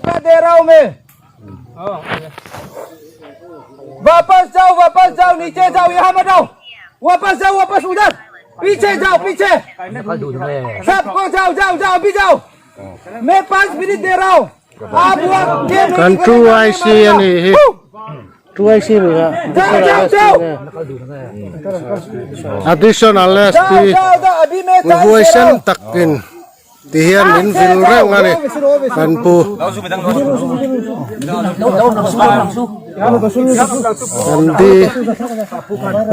मौका दे रहा हूँ मैं। वापस जाओ, नीचे जाओ, यहाँ मत आओ, वापस जाओ, वापस उधर, पीछे जाओ, पीछे सबको जाओ, अभी जाओ। मैं 5 मिनट दे रहा हूँ, आप kan true IC ani true IC ba additional sti evaluation takin tihian min vil rang ani kan pu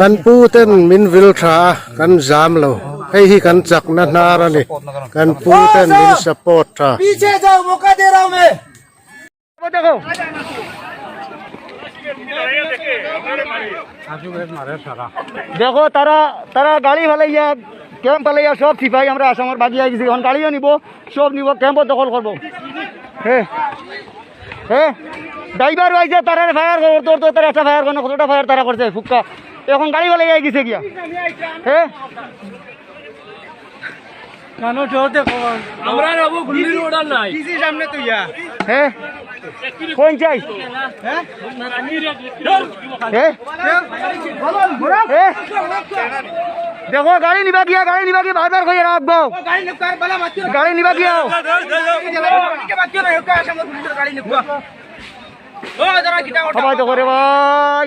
kan pu ten min vil tha kan jam lo hei hi kan chak na na ra ni kan pu ten min support tha पीछे जाओ, मौका दे रहा हूँ मैं। देखो देखो तारा गाड़ी भलाइया camp भलाइया सब सिपाही আমরা আসামের বাগি আই গেছি, এখন গাড়িও নিব, সব নিব, ক্যাম্প দখল করব। হে ড্রাইভার ভাইছে তারা ফায়ার তোর তারা একটা ফায়ার করো, কতটা ফায়ার তারা করছে ফুক্কা, এখন গাড়ি ভলাইয়া আই গেছে গিয়া। হে কানো চোতে কোন আমরা যাবো গুলির অর্ডার নাই কিসি সামনে তো ইয়া। হে কোন চাই? হে হে দেখো গাড়ি নিবা গিয়া বারবার কইয়া রাখবো, গাড়ি নিবা গিয়া সবাই তো করে ভাই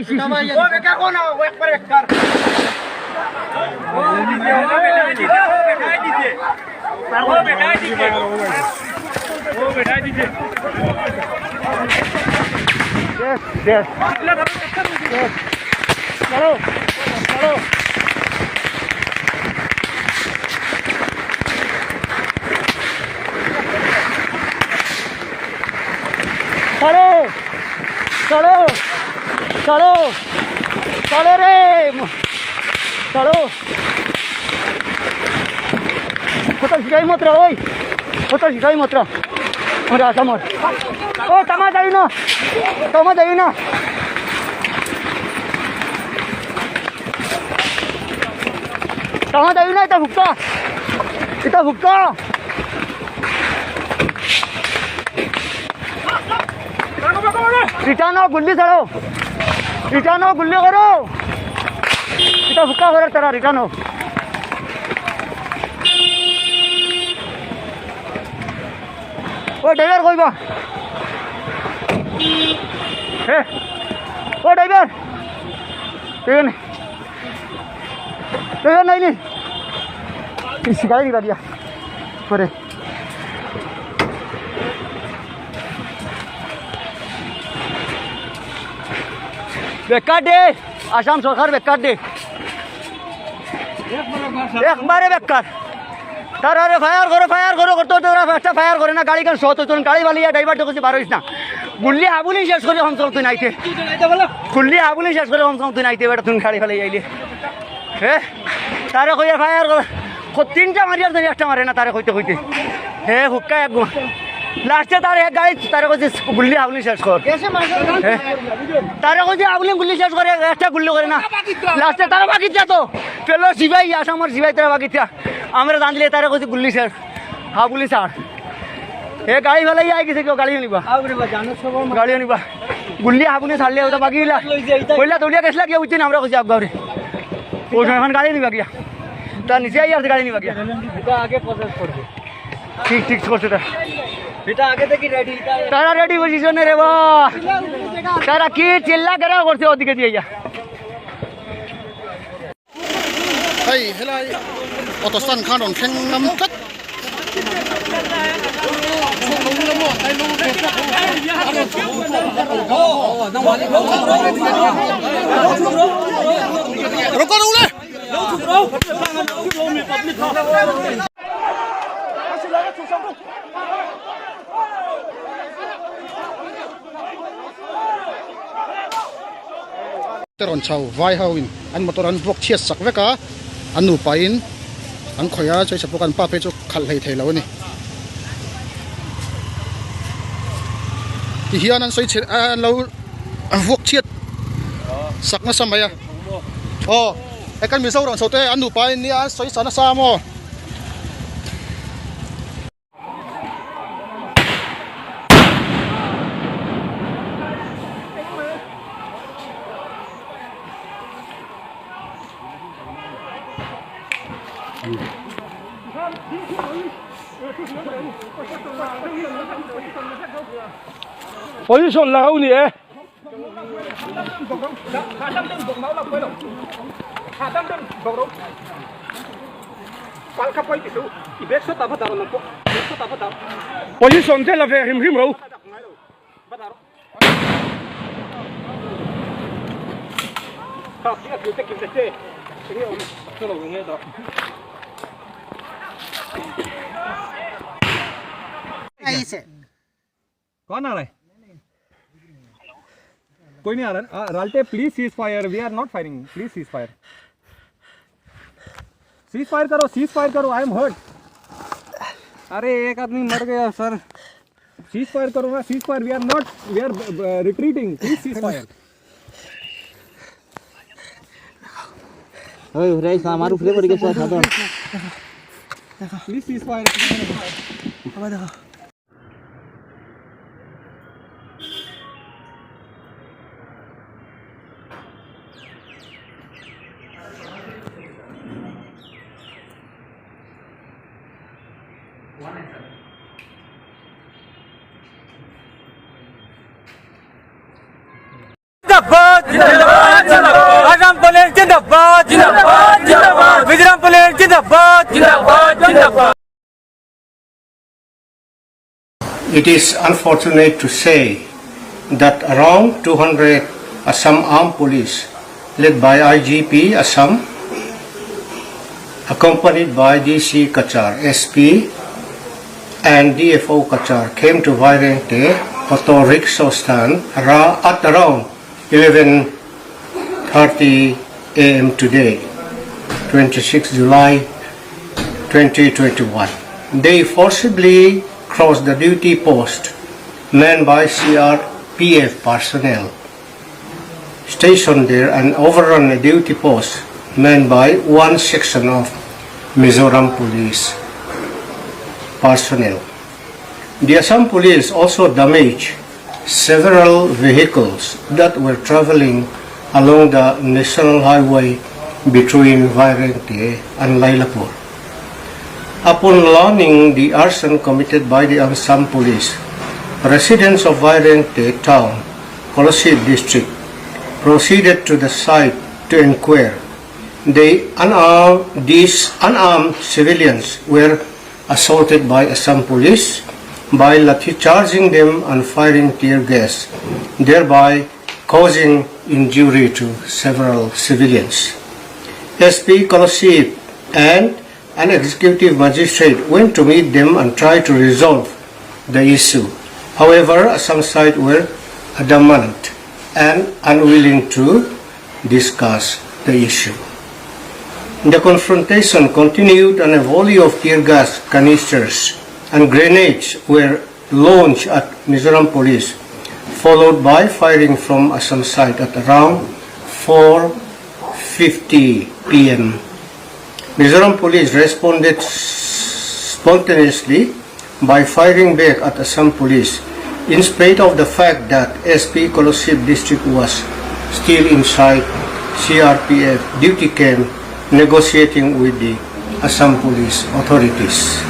चलो रे चलो होटल सिखाई मत रहा, होटल सिखाई मत रहा अरे आसाम ओ तमा जाई ना तमा जाई ना इतना भुक्का रिटानो गुल्ली चलो, रिटानो गुल्ली करो, इतना भुक्का करो तेरा रिटानो। ओ ड्राइवर कोई बा हे ओ ड्राइवर नहीं शिकायत नहीं कर दिया अरे बेकार दे आसाम सरकार बेकार दे एक बारे बेकार तारा रे फायर करो करते তোরা একটা ফায়ার করে না গাড়ি কান শত তোর গাড়ি বালিয়া ড্রাইভার তো কিছু বারোইস না গুল্লি আবুলি শেষ করে হমসম তুই নাইতে গুল্লি আবুলি শেষ করে হমসম তুই নাইতে বেটা তুই গাড়ি ফেলে যাইলি হে তারে কইয়া ফায়ার কর তিনটা মারিয়ার ধরে একটা মারে না তারে কইতে হে হুক্কা এক লাস্টে তার এক গাড়ি তারে কইছে গুল্লি আবুলি শেষ কর তারে কইছে আবুলি গুল্লি শেষ করে একটা গুল্লি করে না লাস্টে তারা বাকি তো পেলো সিবাই আসামের সিবাই তারা বাকি আমরা জানলে তারা কইছে গুল্লি শেষ হ্যাঁ গুলি ছাড় এ গাড়ি ফেলাই আই গেছে কেউ গাড়িও নিবা গুল্লি আগুনে ছাড়লে ওটা বাকি কইলা দলিয়া গেছিলা কেউ বুঝছি না আমরা কইছি আগারে ওই সময় এখন গাড়ি নিবা গিয়া তার নিচে আই আছে গাড়ি নিবা গিয়া আগে প্রসেস করবে ঠিক করছে এটা আগে থেকে রেডি তারা রেডি পজিশনে রে বা তারা কি চিল্লা করে করছে ওদিকে দিয়ে যা hey helai otosan khanon kheng nam kat rokar ule teron chau vai hawin an motoran bok chiat sak veka anu pain an khoya choi sapokan pa pe chu khal hei theilo ni ti hian an soi che an lo vok chiat sakna samaya oh ekan Mizoram sote anu pain ni an soi sana samo Position là ông nhỉ? Position thế là về hiểm hiểm đâu? कौन आ रहा है? कोई नहीं आ रहा है। Ralte please cease fire, we are not firing, please cease fire. Cease fire करो, I am hurt. अरे एक आदमी मर गया सर। सीज फायर करो ना, cease fire, we are retreating, please cease fire. ओए रे हमारे ऊपर पड़ गया था तो प्लीज सीज फायर। जिंदाबाद जिंदाबाद जिंदाबाद आसाम पुलिस जिंदाबाद जिंदाबाद जिंदाबाद मिजोरम पुलिस जिंदाबाद जिंदाबाद जिंदाबाद It is unfortunate to say that around 200 Assam Armed Police, led by IGP Assam, accompanied by DC Cachar, SP, and DFO Cachar, came to Vairengte auto rickshaw stand at around 11:30 a.m. today, 26 July 2021. They forcibly crossed the duty post manned by CRPF personnel stationed there and overrun a duty post manned by one section of Mizoram police personnel. The Assam police also damaged several vehicles that were traveling along the national highway between Vairengte and Lailapur. Upon learning the arson committed by the Assam police, residents of Vairengte town, Kolosip district, proceeded to the site to inquire. These unarmed civilians were assaulted by Assam police by lathi charging them and firing tear gas, thereby causing injury to several civilians. SP Kolosip and an executive magistrate went to meet them and tried to resolve the issue. However, Assam side were adamant and unwilling to discuss the issue. The confrontation continued and a volley of tear gas canisters and grenades were launched at Mizoram police, followed by firing from Assam side at around 4:50 p.m. Mizoram police responded spontaneously by firing back at Assam police, in spite of the fact that SP Kolosip district was still inside CRPF duty camp negotiating with the Assam police authorities.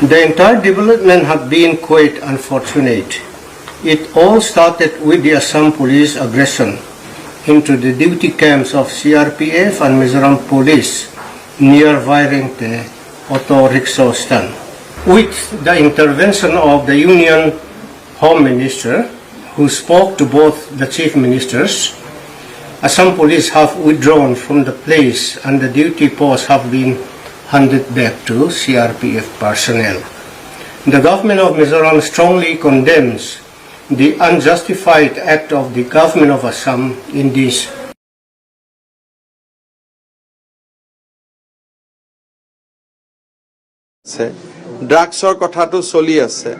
The entire development had been quite unfortunate. It all started with the Assam police aggression into the duty camps of CRPF and Mizoram police near Vairengte auto rickshaw stand. With the intervention of the Union Home Minister, who spoke to both the chief ministers, Assam police have withdrawn from the place and the duty posts have been handed back to CRPF personnel. The government of Mizoram strongly condemns the unjustified act of the government of Assam in this. ড্ৰাগছৰ কথাটো চলি আছে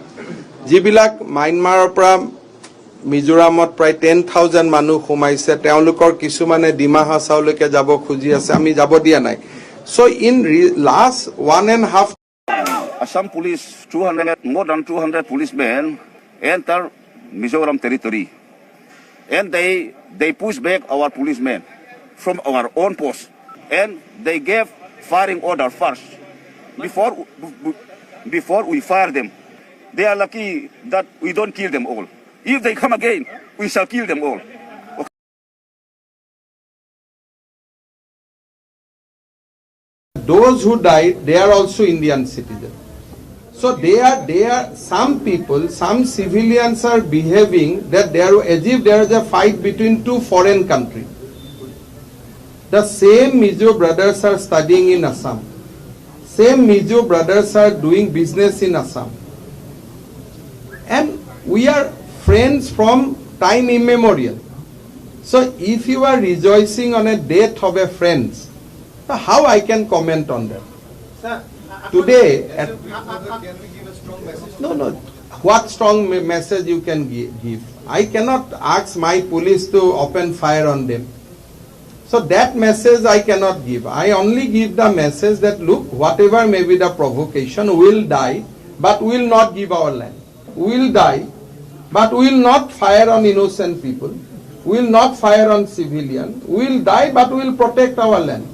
যিবিলাক মাইনমাৰৰ পৰা মিজোৰামত প্ৰায় 10,000 মানুহ সোমাইছে তেওঁলোকৰ কিছুমানে ডিমা হাছাওলৈকে যাব খুজি আছে আমি যাব দিয়া নাই so in last 1.5 Assam police 200 more than 200 policemen enter Mizoram territory and they push back our policemen from our own post and they gave firing order first before we fire them. They are lucky that we don't kill them all. If they come again, we shall kill them all. Those who died, they are also Indian citizens. So they are some people, some civilians are behaving that they are as if there is a fight between two foreign countries. The same Mizo brothers are studying in Assam. Same Mizo brothers are doing business in Assam. And we are friends from time immemorial. So if you are rejoicing on a death of a friend, how I can comment on that? Today, no. What strong message you can give? I cannot ask my police to open fire on them. So that message I cannot give. I only give the message that look, whatever may be the provocation, will die, but will not give our land. Will die, but will not fire on innocent people. Will not fire on civilians. Will die, but will protect our land.